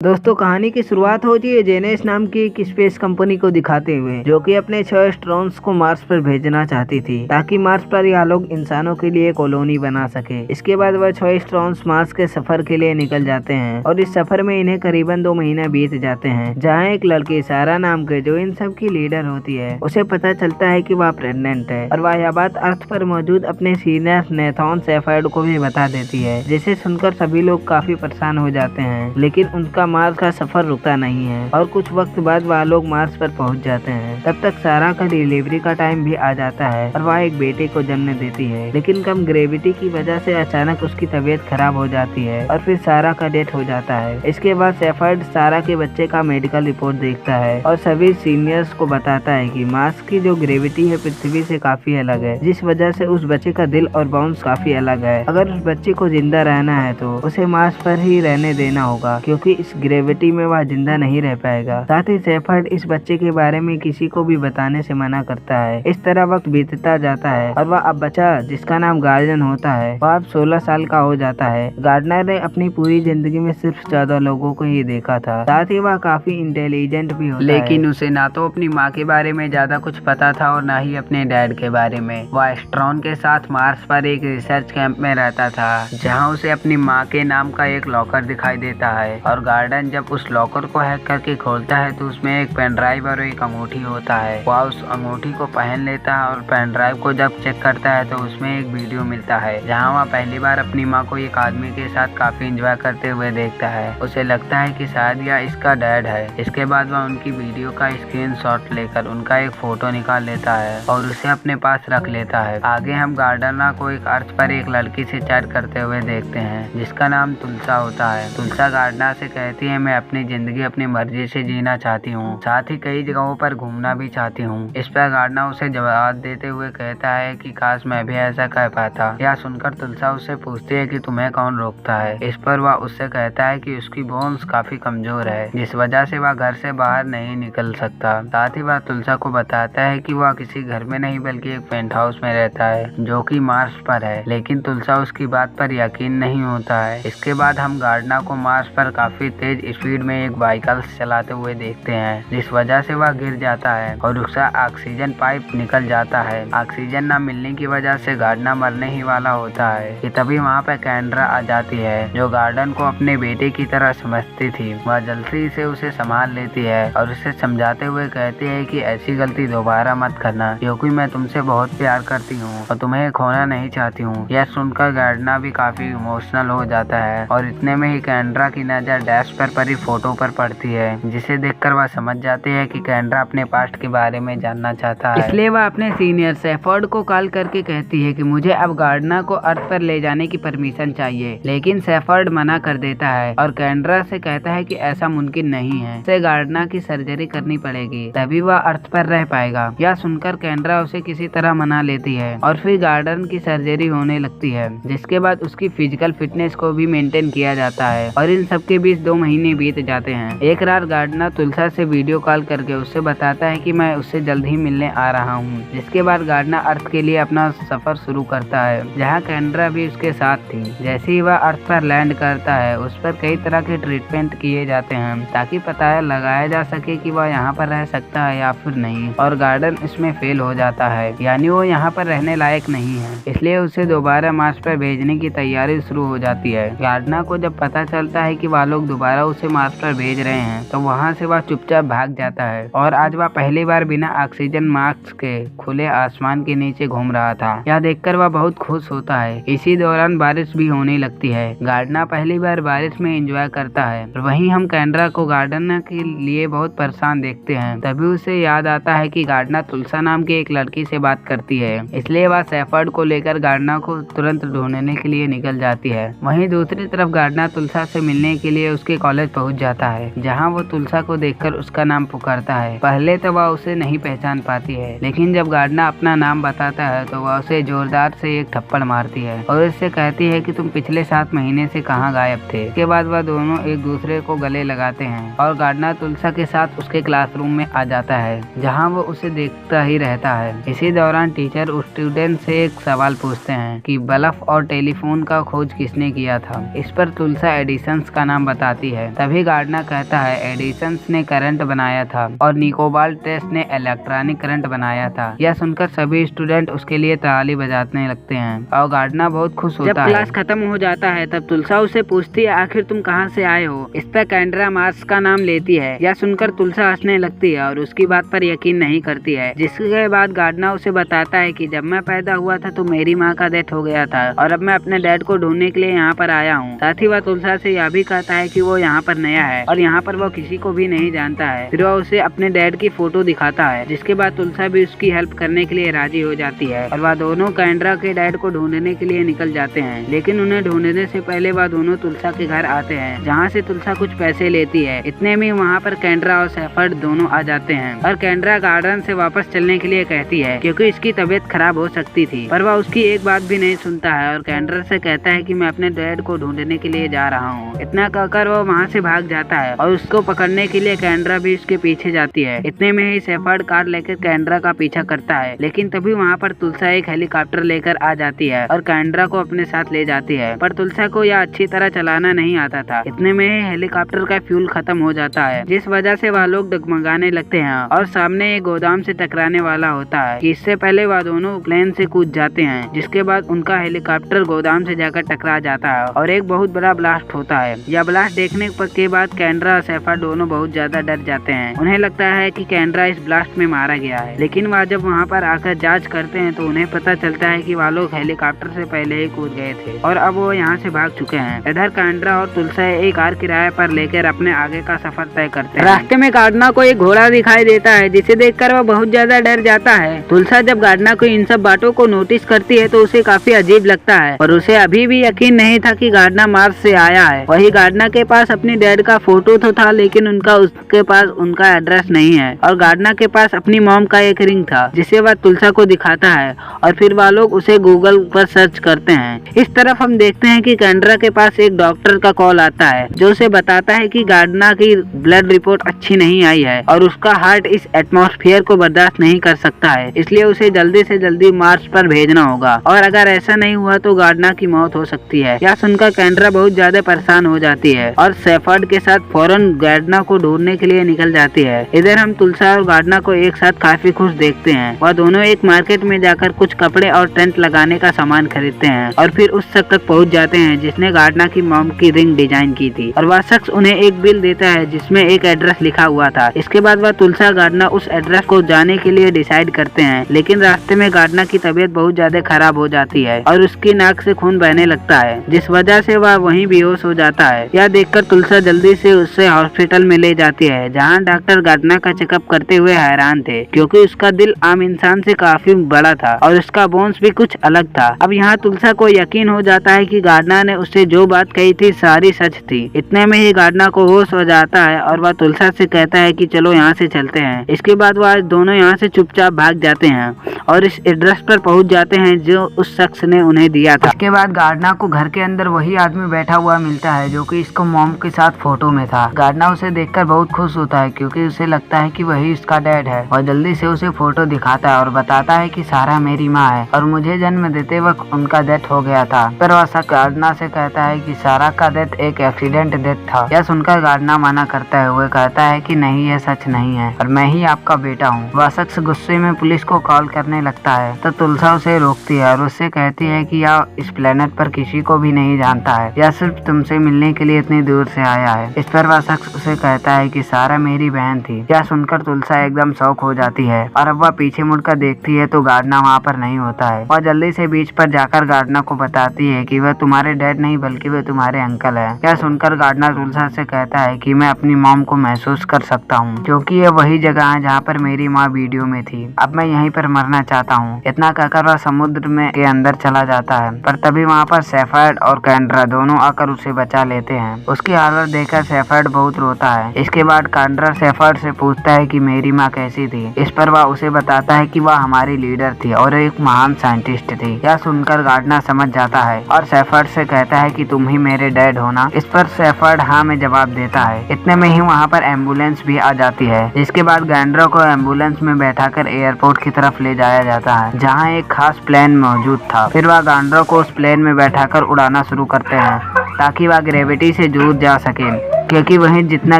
दोस्तों कहानी की शुरुआत होती है जेनेस नाम की एक स्पेस कंपनी को दिखाते हुए, जो कि अपने 6 एस्ट्रोनॉट्स को मार्स पर भेजना चाहती थी ताकि मार्स पर यह लोग इंसानों के लिए कॉलोनी बना सके। इसके बाद वह 6 एस्ट्रोनॉट्स मार्स के सफर के लिए निकल जाते हैं और इस सफर में इन्हें करीबन 2 महीने बीत जाते हैं, जहाँ एक लड़की सारा नाम के, जो इन सब की लीडर होती है, उसे पता चलता है कि वह प्रेग्नेंट है और वह यह बात अर्थ पर मौजूद अपने सीनियर नेथॉन शेफर्ड को भी बता देती है, जिसे सुनकर सभी लोग काफी परेशान हो जाते हैं। लेकिन उनका मार्स का सफर रुकता नहीं है और कुछ वक्त बाद वह लोग मार्स पर पहुंच जाते हैं। तब तक सारा का डिलीवरी का टाइम भी आ जाता है और वह एक बेटे को जन्म देती है, लेकिन कम ग्रेविटी की वजह से अचानक उसकी तबीयत खराब हो जाती है और फिर सारा का डेथ हो जाता है। इसके बाद शेफर्ड सारा के बच्चे का मेडिकल रिपोर्ट देखता है और सभी सीनियर्स को बताता है कि मार्स की जो ग्रेविटी है पृथ्वी से काफी अलग है, जिस वजह से उस बच्चे का दिल और बाउंस काफी अलग है। अगर उस बच्चे को जिंदा रहना है तो उसे मार्स पर ही रहने देना होगा, क्योंकि इस ग्रेविटी में वह जिंदा नहीं रह पाएगा। साथ ही शेफर्ड इस बच्चे के बारे में किसी को भी बताने से मना करता है। इस तरह वक्त बीतता जाता है और वह अब बच्चा, जिसका नाम गार्डन होता है, वह अब 16 साल का हो जाता है। गार्डनर ने अपनी पूरी जिंदगी में सिर्फ 14 लोगों को ही देखा था। साथ ही वह काफी इंटेलिजेंट भी होता है, लेकिन उसे ना तो अपनी माँ के बारे में ज्यादा कुछ पता था और ना ही अपने डैड के बारे में। वह एस्ट्रॉन के साथ मार्स पर एक रिसर्च कैंप में रहता था, जहाँ उसे अपनी माँ के नाम का एक लॉकर दिखाई देता है और गार्डन जब उस लॉकर को हैक करके खोलता है तो उसमें एक पेन ड्राइव और एक अंगूठी होता है। वह उस अंगूठी को पहन लेता है और पेन ड्राइव को जब चेक करता है तो उसमें एक वीडियो मिलता है, जहां वह पहली बार अपनी माँ को एक आदमी के साथ काफी एंजॉय करते हुए देखता है। उसे लगता है कि शायद यह इसका डैड है। इसके बाद वह उनकी वीडियो का स्क्रीनशॉट लेकर उनका एक फोटो निकाल लेता है और उसे अपने पास रख लेता है। आगे हम गार्डनर को एक अर्थ पर एक लड़की से चैट करते हुए देखते हैं, जिसका नाम तुलसा होता है। तुलसा गार्डनर से कहती है, मैं अपनी जिंदगी अपनी मर्जी से जीना चाहती हूँ, साथ ही कई जगहों पर घूमना भी चाहती हूँ। इस पर गार्डनर उसे जवाब देते हुए कहता है कि काश मैं भी ऐसा कह पाता। यह सुनकर तुलसा उससे पूछती है कि तुम्हें कौन रोकता है। इस पर वह उससे कहता है कि उसकी बोन्स काफी कमजोर है, जिस वजह से वह घर से बाहर नहीं निकल सकता। साथ ही वह तुलसा को बताता है कि वह किसी घर में नहीं बल्कि एक पेंट हाउस में रहता है, जो कि मार्स पर है, लेकिन तुलसा उसकी बात पर यकीन नहीं होता है। इसके बाद हम गार्डनर को मार्स पर काफी तेज स्पीड में एक बाइकल चलाते हुए देखते हैं, जिस वजह से वह गिर जाता है और उसका ऑक्सीजन पाइप निकल जाता है। ऑक्सीजन न मिलने की वजह से गार्डनर मरने ही वाला होता है कि तभी वहाँ पे कैंड्रा आ जाती है, जो गार्डन को अपने बेटे की तरह समझती थी। वह जल्दी से उसे संभाल लेती है और उसे समझाते हुए कहती है कि ऐसी गलती दोबारा मत करना, क्योंकि मैं तुमसे बहुत प्यार करती हूँ और तुम्हें खोना नहीं चाहती हूँ। यह सुनकर गार्डनर भी काफी इमोशनल हो जाता है और इतने में ही कैंड्रा की नजर डैश पर पड़ी फोटो पर पड़ती है, जिसे देखकर वह समझ जाती है कि कैंड्रा अपने पास्ट के बारे में जानना चाहता है। इसलिए वह अपने सीनियर शेफर्ड को कॉल करके कहती है कि मुझे अब गार्डनर को अर्थ पर ले जाने की परमिशन चाहिए, लेकिन शेफर्ड मना कर देता है और कैंड्रा से कहता है कि ऐसा मुमकिन नहीं है, उसे गार्डनर की सर्जरी करनी पड़ेगी, तभी वह अर्थ पर रह पाएगा। यह सुनकर कैंड्रा उसे किसी तरह मना लेती है और फिर गार्डन की सर्जरी होने लगती है, जिसके बाद उसकी फिजिकल फिटनेस को भी मेंटेन किया जाता है और इन सबके बीच 2 महीने बीत जाते हैं। एक रात गार्डनर तुलसा से वीडियो कॉल करके उससे बताता है कि मैं उससे जल्द ही मिलने आ रहा हूँ। जिसके बाद गार्डनर अर्थ के लिए अपना सफर शुरू करता है, जहाँ कैंड्रा भी उसके साथ थी। जैसे ही वह अर्थ पर लैंड करता है, उस पर कई तरह के ट्रीटमेंट किए जाते हैं ताकि पता लगाया जा सके कि वह यहाँ पर रह सकता है या फिर नहीं, और गार्डन इसमें फेल हो जाता है, यानी वो यहाँ पर रहने लायक नहीं है। इसलिए उसे दोबारा मार्स पर भेजने की तैयारी शुरू हो जाती है। गार्डनर को जब पता चलता है कि वह लोग दोबारा उसे मार्स पर भेज रहे हैं तो वहाँ से वह चुपचाप भाग जाता है और आज वह पहली बार बिना ऑक्सीजन मास्क के खुले आसमान के नीचे घूम रहा था। यह देखकर वह बहुत खुश होता है। इसी दौरान बारिश भी होने लगती है। गार्डनर पहली बार बारिश में एंजॉय करता है। वहीं हम कैंड्रा को गार्डनर के लिए बहुत परेशान देखते हैं। तभी उसे याद आता है कि गार्डनर तुलसा नाम की एक लड़की से बात करती है, इसलिए वह शेफर्ड को लेकर गार्डनर को तुरंत ढूंढने के लिए निकल जाती है। वहीं दूसरी तरफ गार्डनर तुलसा से मिलने के लिए उसके कॉलेज पहुंच जाता है, जहां वो तुलसा को देखकर उसका नाम पुकारता है। पहले तो वह उसे नहीं पहचान पाती है, लेकिन जब गार्डनर अपना नाम बताता है तो वह उसे जोरदार से एक थप्पड़ मारती है और उससे कहती है कि तुम पिछले 7 महीने से कहाँ गायब थे। इसके बाद वह दोनों एक दूसरे को गले लगाते हैं और गार्डनर तुलसा के साथ उसके क्लासरूम में आ जाता है, जहाँ वो उसे देखता ही रहता है। इसी दौरान टीचर उस स्टूडेंट से एक सवाल पूछते हैं कि बल्ब और टेलीफोन का खोज किसने किया था। इस पर तुलसा एडिसन का नाम बताती जाती है। तभी गार्डनर कहता है एडिसन ने करंट बनाया था और निकोबाल टेस्ट ने इलेक्ट्रॉनिक करंट बनाया था। यह सुनकर सभी स्टूडेंट उसके लिए ताली बजाने लगते हैं और गार्डनर बहुत खुश होता है। जब क्लास खत्म हो जाता है तब तुलसा उससे पूछती है आखिर तुम कहाँ से आए हो। इस पर कैंड्रा मार्स का नाम लेती है। यह सुनकर तुलसा हंसने लगती है और उसकी बात पर यकीन नहीं करती है। जिसके बाद गार्डनर उसे बताता है कि जब मैं पैदा हुआ था तो मेरी माँ का डेथ हो गया था और अब मैं अपने डैड को ढूंढने के लिए यहाँ पर आया हूँ। साथ ही वह तुलसा से यह भी कहता है कि वो यहाँ पर नया है और यहाँ पर वो किसी को भी नहीं जानता है। फिर वह उसे अपने डैड की फोटो दिखाता है, जिसके बाद तुलसा भी उसकी हेल्प करने के लिए राजी हो जाती है और वह दोनों कैंड्रा के डैड को ढूंढने के लिए निकल जाते हैं। लेकिन उन्हें ढूंढने से पहले वह दोनों तुलसा के घर आते हैं, जहाँ से तुलसा कुछ पैसे लेती है। इतने में वहाँ पर कैंड्रा और शेफर्ड दोनों आ जाते हैं और कैंड्रा गार्डन से वापस चलने के लिए कहती है क्योंकि इसकी तबीयत खराब हो सकती थी, पर वह उसकी एक बात भी नहीं सुनता है और कैंड्रा से कहता है कि मैं अपने डैड को ढूंढने के लिए जा रहा हूँ। इतना कहकर वो वहाँ से भाग जाता है और उसको पकड़ने के लिए कैंड्रा भी उसके पीछे जाती है। इतने में ही शेफर्ड कार लेकर कैंड्रा का पीछा करता है, लेकिन तभी वहाँ पर तुलसा एक हेलीकॉप्टर लेकर आ जाती है और कैंड्रा को अपने साथ ले जाती है। पर तुलसा को यह अच्छी तरह चलाना नहीं आता था। इतने में ही हेलीकॉप्टर का फ्यूल खत्म हो जाता है, जिस वजह से वह लोग डगमगाने लगते हैं और सामने एक गोदाम से टकराने वाला होता है। इससे पहले वह दोनों प्लेन से कूद जाते हैं, जिसके बाद उनका हेलीकॉप्टर गोदाम से जाकर टकरा जाता है और एक बहुत बड़ा ब्लास्ट होता है। यह ब्लास्ट देखने के बाद कैंड्रा और शेफर्ड दोनों बहुत ज्यादा डर जाते हैं। उन्हें लगता है कि कैंड्रा इस ब्लास्ट में मारा गया है, लेकिन वह जब वहाँ पर आकर जांच करते हैं तो उन्हें पता चलता है कि वह लोग हेलीकॉप्टर से पहले ही कूद गए थे और अब वो यहाँ से भाग चुके हैं। इधर कैंड्रा और तुलसा एक कार किराए पर लेकर अपने आगे का सफर तय करते हैं। रास्ते में गार्डनर को एक घोड़ा दिखाई देता है, जिसे देखकर वह बहुत ज्यादा डर जाता है। तुलसा जब गार्डनर को इन सब बातों को नोटिस करती है तो उसे काफी अजीब लगता है और उसे अभी भी यकीन नहीं था कि गार्डनर मार्स से आया है। वही गार्डनर के पास अपनी डैड का फोटो तो था, लेकिन उसके पास उनका एड्रेस नहीं है और गार्डनर के पास अपनी मॉम का एक रिंग था, जिसे वह तुलसा को दिखाता है और फिर वह लोग उसे गूगल पर सर्च करते हैं। इस तरफ हम देखते हैं कि कैंड्रा के पास एक डॉक्टर का कॉल आता है, जो उसे बताता है कि गार्डनर की ब्लड रिपोर्ट अच्छी नहीं आई है और उसका हार्ट इस एटमॉस्फेयर को बर्दाश्त नहीं कर सकता है, इसलिए उसे जल्दी से जल्दी मार्स पर भेजना होगा और अगर ऐसा नहीं हुआ तो गार्डनर की मौत हो सकती है। यह सुनकर कैंड्रा बहुत ज्यादा परेशान हो जाती है और शेफर्ड के साथ फौरन गार्डनर को ढूंढने के लिए निकल जाती है। इधर हम तुलसा और गार्डनर को एक साथ काफी खुश देखते हैं। वह दोनों एक मार्केट में जाकर कुछ कपड़े और टेंट लगाने का सामान खरीदते हैं और फिर उस शख्स तक पहुंच जाते हैं जिसने गार्डनर की मॉम की रिंग डिजाइन की थी और वह शख्स उन्हें एक बिल देता है जिसमें एक एड्रेस लिखा हुआ था। इसके बाद वह तुलसा गार्डनर उस एड्रेस को जाने के लिए डिसाइड करते हैं, लेकिन रास्ते में गार्डनर की तबीयत बहुत ज्यादा खराब हो जाती है और उसकी नाक से खून बहने लगता है, जिस वजह से वह वहीं बेहोश हो जाता है। यह देखकर तुलसा जल्दी से उसे हॉस्पिटल में ले जाती है, जहाँ डॉक्टर गार्डनर का चेकअप करते हुए हैरान थे क्योंकि उसका दिल आम इंसान से काफी बड़ा था और उसका बोन्स भी कुछ अलग था। अब यहाँ तुलसा को यकीन हो जाता है कि गार्डनर ने उससे जो बात कही थी सारी सच थी। इतने में ही गार्डनर को होश हो जाता है और वह तुलसा से कहता है कि चलो यहाँ से चलते हैं। इसके बाद वह दोनों यहाँ से चुपचाप भाग जाते हैं और इस एड्रेस पर पहुँच जाते हैं जो उस शख्स ने उन्हें दिया था। इसके बाद गार्डनर को घर के अंदर वही आदमी बैठा हुआ मिलता है जो कि इसको मॉम के साथ फोटो में था। गार्डनर उसे देखकर बहुत खुश होता है क्योंकि उसे लगता है कि वही इसका डैड है और जल्दी से उसे फोटो दिखाता है और बताता है कि सारा मेरी माँ है और मुझे जन्म देते वक्त उनका डेथ हो गया था। पर वह गार्डनर से कहता है कि सारा का डेथ एक एक्सीडेंट डेथ था। यह सुनकर गार्डनर मना करता है, वो कहता है कि नहीं यह सच नहीं है और मैं ही आपका बेटा हूँ। वह शख्स गुस्से में पुलिस को कॉल करने लगता है तो तुलसा उसे रोकती है और उससे कहती है कि यह इस प्लेनेट पर किसी को भी नहीं जानता है, यह सिर्फ तुमसे मिलने के लिए इतनी दूर से आया है। इस पर वह शख्स उसे कहता है कि सारा मेरी बहन थी। यह सुनकर तुलसा एकदम शौक हो जाती है और अब वह पीछे मुड़कर देखती है तो गार्डनर वहाँ पर नहीं होता है। वह जल्दी से बीच पर जाकर गार्डनर को बताती है कि वह तुम्हारे डैड नहीं बल्कि वह तुम्हारे अंकल है। यह सुनकर गार्डनर तुलसा से कहता है कि मैं अपनी मॉम को महसूस कर सकता हूँ क्योंकि यह वही जगह है जहाँ पर मेरी माँ वीडियो में थी। अब मैं यहीं पर मरना चाहता हूँ। इतना कहकर वह समुद्र में के अंदर चला जाता है, पर तभी वहाँ पर शेफर्ड और कैंड्रा दोनों आकर उसे बचा लेते हैं। उसकी हालत देखकर शेफर्ड बहुत रोता है। इसके बाद कैंड्रा शेफर्ड से पूछता है कि मेरी माँ कैसी थी। इस पर वह उसे बताता है कि वह हमारी लीडर थी और एक महान साइंटिस्ट थी। यह सुनकर गार्डनर समझ जाता है और शेफर्ड से कहता है कि तुम ही मेरे डैड हो ना। इस पर शेफर्ड हाँ में जवाब देता है। इतने में ही वहाँ पर एम्बुलेंस भी आ जाती है, जिसके बाद गार्डनर को एम्बुलेंस में बैठाकर एयरपोर्ट की तरफ ले जाया जाता है जहाँ एक खास प्लेन मौजूद था। फिर वह गार्डनर को उस प्लेन में बैठाकर उड़ाना शुरू करते हैं ताकि वह ग्रेविटी से दूर जा सके। क्योंकि वहीं जितना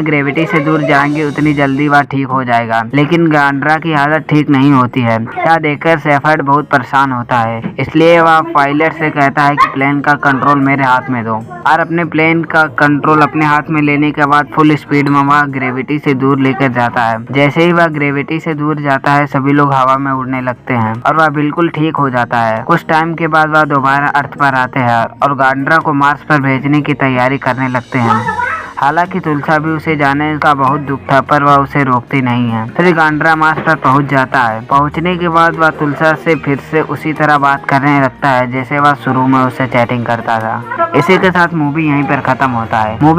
ग्रेविटी से दूर जाएंगे उतनी जल्दी वह ठीक हो जाएगा। लेकिन गांड्रा की हालत ठीक नहीं होती है। यह देखकर शेफर्ड बहुत परेशान होता है, इसलिए वह पायलट से कहता है कि प्लेन का कंट्रोल मेरे हाथ में दो। और अपने प्लेन का कंट्रोल अपने हाथ में लेने के बाद फुल स्पीड में वह ग्रेविटी से दूर लेकर जाता है। जैसे ही वह ग्रेविटी से दूर जाता है सभी लोग हवा में उड़ने लगते हैं और वह बिल्कुल ठीक हो जाता है। कुछ टाइम के बाद वह दोबारा अर्थ पर आते हैं और गांड्रा को मार्स पर भेजने की तैयारी करने लगते हैं। हालांकि तुलसा भी उसे जाने का बहुत दुख था, पर वह उसे रोकती नहीं है। फिर गांड्रा मार्स पर पहुंच जाता है। पहुंचने के बाद वह तुलसा से फिर से उसी तरह बात करने लगता है जैसे वह शुरू में उससे चैटिंग करता था। इसी के साथ मूवी यहीं पर खत्म होता है। मूवी